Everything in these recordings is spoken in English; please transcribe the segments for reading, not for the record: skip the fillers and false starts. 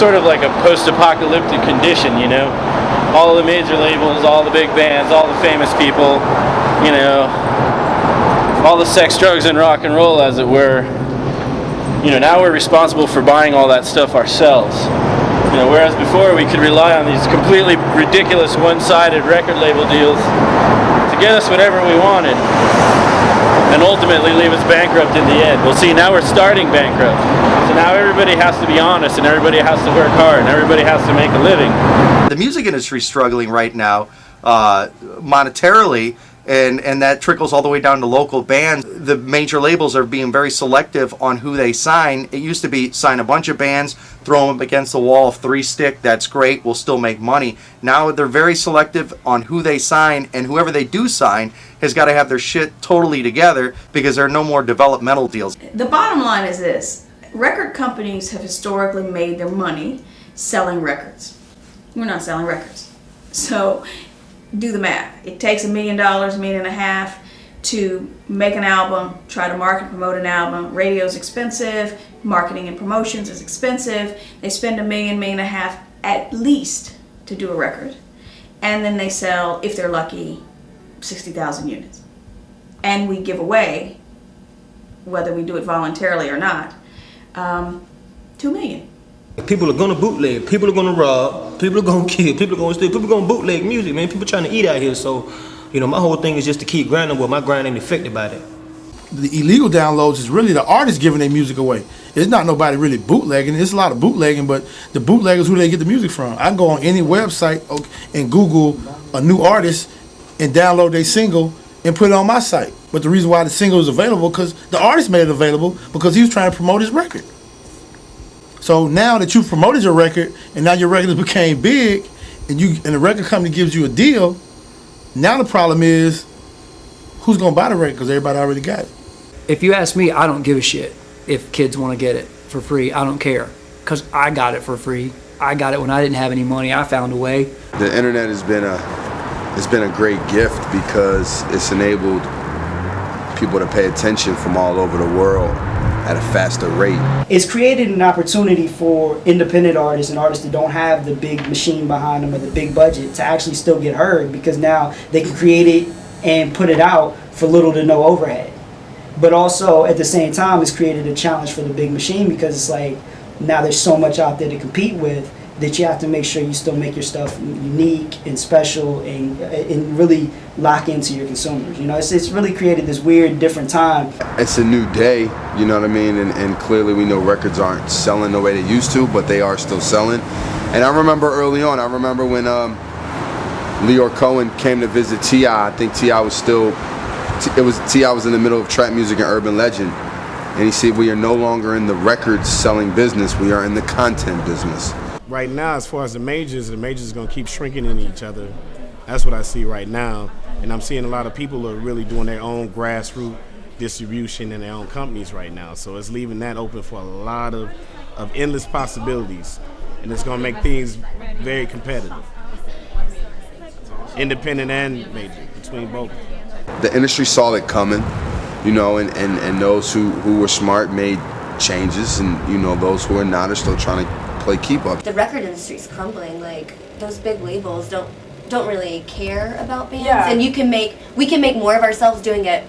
sort of like a post-apocalyptic condition, you know? All the major labels, all the big bands, all the famous people, you know, all the sex, drugs, and rock and roll, as it were. You know, now we're responsible for buying all that stuff ourselves. You know, whereas before we could rely on these completely ridiculous one-sided record label deals to get us whatever we wanted, and ultimately leave us bankrupt in the end. Well, see, now we're starting bankrupt. So now everybody has to be honest, and everybody has to work hard, and everybody has to make a living. The music industry is struggling right now monetarily, and that trickles all the way down to local bands. The major labels are being very selective on who they sign. It used to be sign a bunch of bands, throw them against the wall, 3-stick, that's great, we'll still make money. Now they're very selective on who they sign, and whoever they do sign has got to have their shit totally together because there are no more developmental deals. The bottom line is this: record companies have historically made their money selling records. We're not selling records. So do the math. It takes $1 million, $1.5 million to make an album, try to market and promote an album. Radio's expensive, marketing and promotions is expensive. They spend $1 million, $1.5 million at least to do a record. And then they sell, if they're lucky, 60,000 units. And we give away, whether we do it voluntarily or not, 2 million. People are gonna bootleg, people are gonna rob, people are gonna kill, people are gonna steal, people are gonna bootleg music, man. People trying to eat out here, so, you know, my whole thing is just to keep grinding, but my grind ain't affected by that. The illegal downloads is really the artists giving their music away. It's not nobody really bootlegging. It's a lot of bootlegging, but the bootleggers who they get the music from. I can go on any website and Google a new artist and download their single and put it on my site. But the reason why the single is available, because the artist made it available because he was trying to promote his record. So now that you've promoted your record and now your record became big and the record company gives you a deal, now the problem is who's gonna buy the record because everybody already got it. If you ask me, I don't give a shit if kids want to get it for free. I don't care because I got it for free. I got it when I didn't have any money. I found a way. The internet has been a great gift because it's enabled people to pay attention from all over the world at a faster rate. It's created an opportunity for independent artists and artists that don't have the big machine behind them or the big budget to actually still get heard, because now they can create it and put it out for little to no overhead. But also at the same time, it's created a challenge for the big machine, because it's like now there's so much out there to compete with that you have to make sure you still make your stuff unique and special and really lock into your consumers. You know, it's really created this weird, different time. It's a new day, you know what I mean? And clearly we know records aren't selling the way they used to, but they are still selling. And I remember early on, when Lyor Cohen came to visit T.I. I think T.I. was T.I. was in the middle of trap music and urban legend. And he said, we are no longer in the record selling business, we are in the content business. Right now, as far as the majors are going to keep shrinking into each other. That's what I see right now. And I'm seeing a lot of people are really doing their own grassroots distribution in their own companies right now. So it's leaving that open for a lot of endless possibilities. And it's going to make things very competitive. Independent and major, between both. The industry saw it coming, you know, and those who were smart made changes, and, you know, those who are not are still trying to play keep up. The record industry's crumbling. Like, those big labels don't really care about bands, and we can make more of ourselves doing it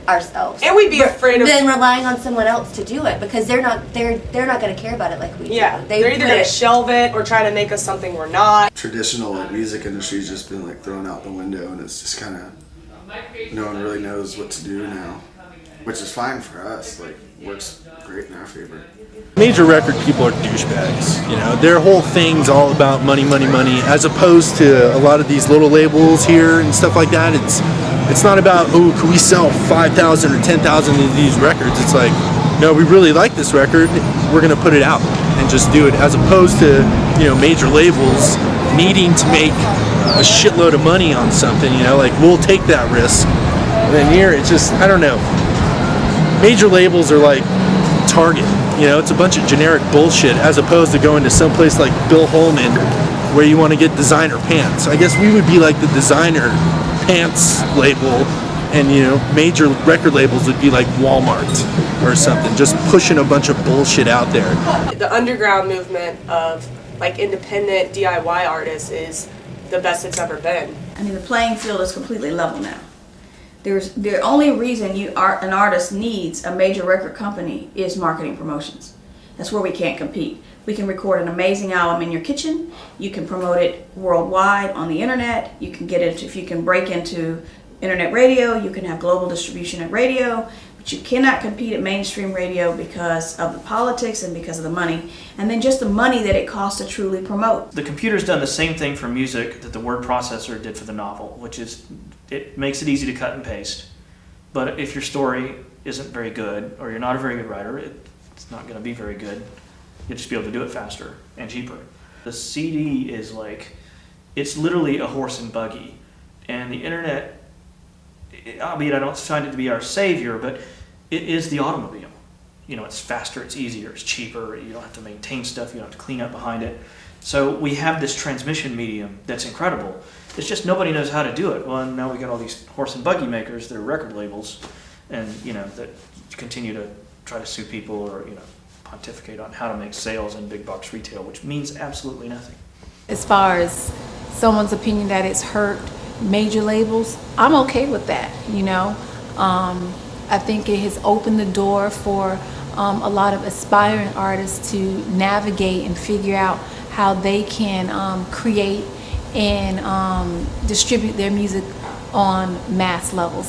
ourselves. And we'd be afraid of than relying on someone else to do it, because they're not going to care about it like we do. They're either going to shelve it or try to make us something we're not. Traditional music industry's just been like thrown out the window, and it's just kind of no one really knows what to do now, which is fine for us. Like, works great in our favor. Major record people are douchebags. You know, their whole thing's all about money, money, money, as opposed to a lot of these little labels here and stuff like that. It's not about, oh, can we sell 5,000 or 10,000 of these records? It's like, no, we really like this record, we're gonna put it out and just do it, as opposed to, you know, major labels needing to make a shitload of money on something. You know, like, we'll take that risk. And then here, it's just, I don't know. Major labels are like Target. You know, it's a bunch of generic bullshit, as opposed to going to someplace like Bill Holman where you want to get designer pants. I guess we would be like the designer pants label and major record labels would be like Walmart or something, just pushing a bunch of bullshit out there. The underground movement of like independent DIY artists is the best it's ever been. I mean, the playing field is completely level now. The only reason an artist needs a major record company is marketing promotions. That's where we can't compete. We can record an amazing album in your kitchen. You can promote it worldwide on the internet. You can get it, if you can break into internet radio, you can have global distribution at radio, but you cannot compete at mainstream radio because of the politics and because of the money, and then just the money that it costs to truly promote. The computer's done the same thing for music that the word processor did for the novel, which is it makes it easy to cut and paste. But if your story isn't very good, or you're not a very good writer, it's not going to be very good. You'll just be able to do it faster and cheaper. The CD is like, it's literally a horse and buggy. And the internet, albeit I don't find it to be our savior, but it is the automobile. It's faster, it's easier, it's cheaper, you don't have to maintain stuff, you don't have to clean up behind it. So we have this transmission medium that's incredible. It's just nobody knows how to do it. Well, now we got all these horse and buggy makers, they're record labels, and that continue to try to sue people or pontificate on how to make sales in big box retail, which means absolutely nothing. As far as someone's opinion that it's hurt major labels, I'm okay with that. I think it has opened the door for a lot of aspiring artists to navigate and figure out how they can create and distribute their music on mass levels.